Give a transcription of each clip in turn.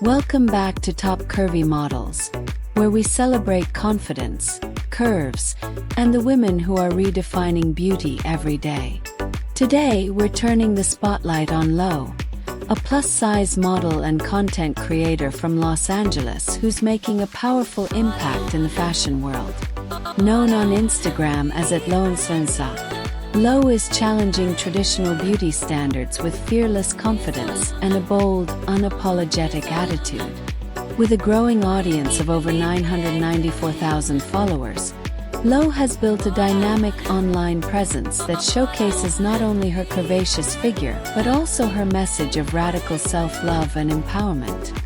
Welcome back to Top Curvy Models, where we celebrate confidence, curves, and the women who are redefining beauty every day. Today, we're turning the spotlight on Lo, a plus-size model and content creator from Los Angeles who's making a powerful impact in the fashion world. Known on Instagram as @loensensa, Lo is challenging traditional beauty standards with fearless confidence and a bold, unapologetic attitude. With a growing audience of over 994,000 followers, Lo has built a dynamic online presence that showcases not only her curvaceous figure but also her message of radical self-love and empowerment.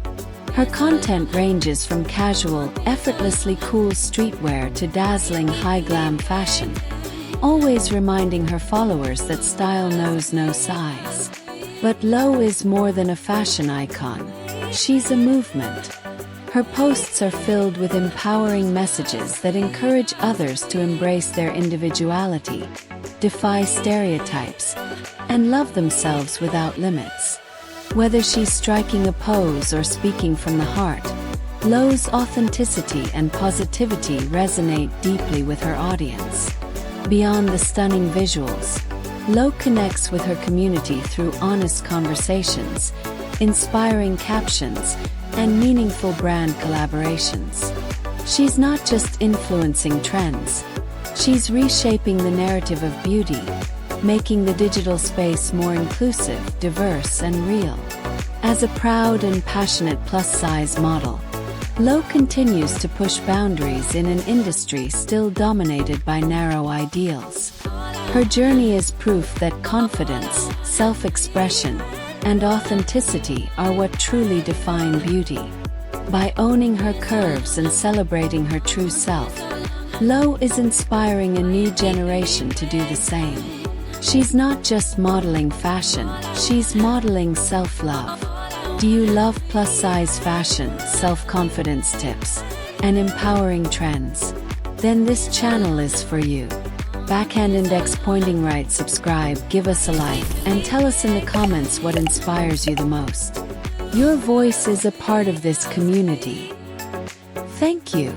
Her content ranges from casual, effortlessly cool streetwear to dazzling high-glam fashion, always reminding her followers that style knows no size. But Lo is more than a fashion icon. She's a movement. Her posts are filled with empowering messages that encourage others to embrace their individuality, defy stereotypes, and love themselves without limits. Whether she's striking a pose or speaking from the heart, Lo's authenticity and positivity resonate deeply with her audience. Beyond the stunning visuals, Lo connects with her community through honest conversations, inspiring captions, and meaningful brand collaborations. She's not just influencing trends, she's reshaping the narrative of beauty, making the digital space more inclusive, diverse, and real. As a proud and passionate plus-size model, Lo continues to push boundaries in an industry still dominated by narrow ideals. Her journey is proof that confidence, self-expression, and authenticity are what truly define beauty. By owning her curves and celebrating her true self, Lo is inspiring a new generation to do the same. She's not just modeling fashion, she's modeling self-love. Do you love plus-size fashion, self-confidence tips, and empowering trends? Then this channel is for you. Backhand index pointing right, subscribe, give us a like, and tell us in the comments what inspires you the most. Your voice is a part of this community. Thank you.